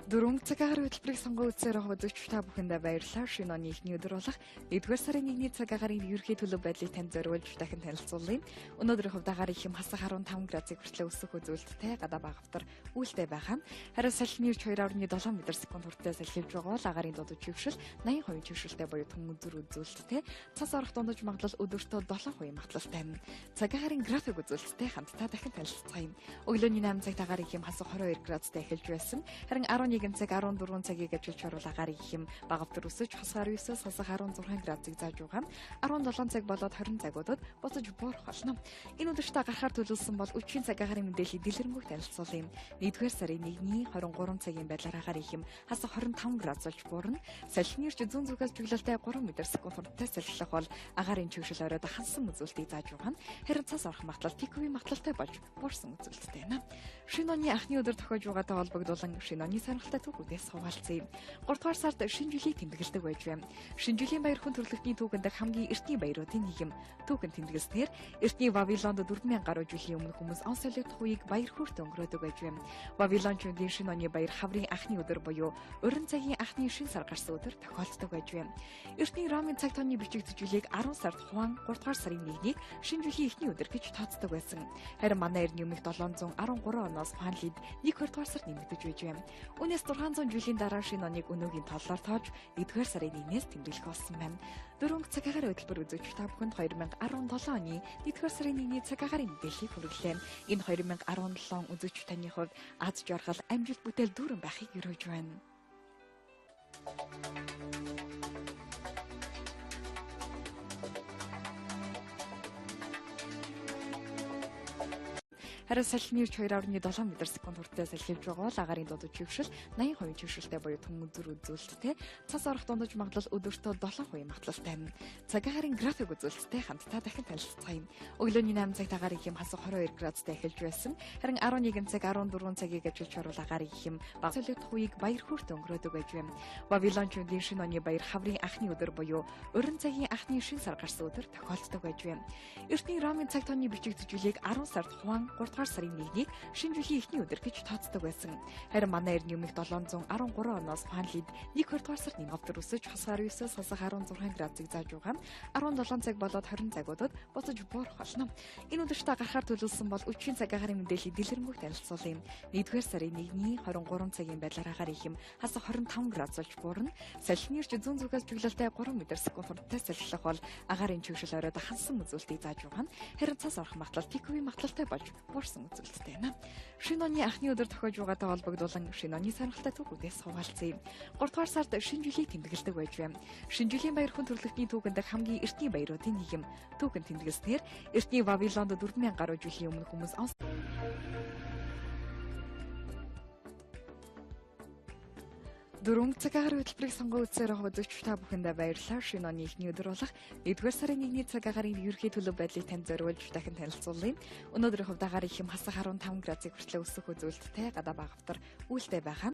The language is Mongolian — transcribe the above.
Дөрөнгө цаг агаар хөтөлбөрийг сонгон үзсээр байгаа үзэгч та бүхэндээ баярлалаа. Шинэ оны эхний өдөр болох 1-р сарын 1-ний цаг агарын ерөнхий төлөв байдлыг танд зориулж дахин танилцуулъя. Өнөөдрийн хувьд агаар их юм хасах 15 градусыг хүртэл өсөх үзүүлэлттэй гадаа багавтар үйлдэл байгаа. Харин салхины эрч 2.7 м/сек хүртэл салхилж байгаа бол агаарын дуудаж хөвшил 80% хөвшилтэй буюу түмэн зүр үзүүлэлттэй. Цас орох дундаж магадлал өдөртөө 7% магадлалтай. Цаг агаарын график үзүүлэлттэй хамтдаа дахин танилцгаая. Өглөөний 8 цагт агаар их юм хасах 22 градустай эхэлж байсан. Харин 11 цаг 14 цагийг ажиллаж оруулах агаар их юм багавтар өсөж хасах 19-с хасах 16 градусыг зааж байгаа. 17 цаг болоод 20 цагуудад буцаж буурах болно. Энэ өдөртөө гарахаар төлөвлөсөн бол өчигдөр цаг агаарын мэдээллийг дэлгэрэнгүй танилцуулъя. 1-р сарын 1-ний 23 цагийн байдлаар агаар их юм хасах 25 градус болж буурна. Салхины эрч зүүн зүгээс чиглэлтэй 3 м/сек хүртэл салхилах бол агаарын чигшил оройд хансан үзүүлэлтийг зааж байгаа. Харин цас орох магадлал пиковын магадлалтай болж буурсан үзүүлэлттэй байна. Шинэ оны анхны өдөр тохиож байгаатай холбогдуулан шинэ оны сонирхолтой түүхүүдээс хуваалцъя. 3 дугаар сард шинэ жилийг тэмдэглэдэг байж байна. Шинэ жилийн баяр хүн төрөлхтний түүхэнд хамгийн эртний баяруудын нэг юм. Түүхэн тэмдэглэснээр эртний Вавилонд 4000 гаруй жилийн өмнө хүмүүс он солиодох үеийг баяр хөөрт өнгөрөөдөг байж байна. Вавилончуудын шинэ оны баяр хаврын анхны өдөр буюу уран цагийн анхны шинэ сар гарсан өдөр тохиолддог байж байна. Эртний Ромын цаг тооны бичигдсэн жилийг 10 сард Хуан 3 дугаар сарын 1-ийг шинэ жилийн эхний өдөр гэж тооцдог байсан. Харин манай эртний өмнөх 713 оноос Хуан лид 1-р дугаар сард нэмэгдэж байж байна. Үүнээс 600 жилийн дараа шинэ оныг өнөөгийн толлоор тоож 1-р сарын 1-ээс тэмдэглэх болсон байна. Дөрөнгө цаг агаар хөтөлбөр үзэгч та бүхэнд 2017 оны 1-р сарын 1-ний цаг агаарын мэдээллийг хүргэлээ. Энэ 2017 үзэгч таны хувьд аз жаргал, амжилт бүтээл дүүрэн байхыг өргөж байна. Харин салхины эрч 2.7 м/сек хүртэл салхилж байгаа бол агаарын дуудаж хөвшил 80% хөвшилтэй буюу түмэн зүр үзүүлэлттэй. Цас орох дундаж магадлал өдөртөө 7% магадлалтай. Цаг агаарын график үзүүлэлттэй хамтдаа дахин танилцгаая. Өглөөний 8 цагт агаар их юм хасах 22 градустай эхэлж байсан. Харин 11 цаг 14 цагийг ажиллаж оруулах агаар их юм баг солиодох үеийг баяр хөөрт өнгөрөөдөг байж байна. Вавилончуудын шинэ оны баяр хаврын анхны өдөр буюу уран цагийн анхны шинэ сар гарсан өдөр тохиолддог байж байна. Эртний Ромын цаг тооны бичигдсэн жилийг 10 сард Хуан 3 дугаар сарын 1-ийг шинэ жилийн эхний өдөр гэж тооцдог байсан. Харин манай эртний өмнөх 713 оноос Хуан лид 1-р дугаар сард нэмэгдэр өсөж хасах 19-с хасах 16 градусыг зааж байгаа. 17 цаг болоод 20 цагуудад буцаж буурах болно. Энэ өдөртөө гарахаар төлөвлөсөн бол өчигдөр цаг агаарын мэдээллийг дэлгэрэнгүй танилцуулъя. 1-р сарын 1-ний 23 цагийн байдлаар агаар их юм хасах 25 градус болж буурна. Салхины эрч зүүн зүгээс чиглэлтэй 3 м/сек хүртэл салхилах бол агаарын чигшил оройд хансан үзүүлэлтийг зааж байгаа. Харин цас орох магадлал пиковын магадлалтай болж буурсан үзүүлэлттэй байна. Шинэ оны анхны өдөр тохиож байгаатай холбогдуулан шинэ оны сонирхолтой түүхүүдээс хуваалцъя. 3 дугаар сард шинэ жилийг тэмдэглэдэг байж байна. Шинэ жилийн баяр хүн төрөлхтний түүхэнд хамгийн эртний баяруудын нэг юм. Түүхэн тэмдэглэснээр эртний Вавилонд 4000 гаруй жилийн өмнө хүмүүс Дөрөнгө цаг агаар хөтөлбөрийг сонгон үзсээр байгаа үзэгч та бүхэндээ баярлалаа. Шинэ оны эхний өдөр болох 1-р сарын 1-ний цаг агаарын ерөнхий төлөв байдлыг танд зориулж дахин танилцуулъя. Өнөөдрийн хувьд агаар их юм хасах 15 градусыг хүртэл өсөх үзүүлэлттэй гадаа багавтар үйлдэл байгаа.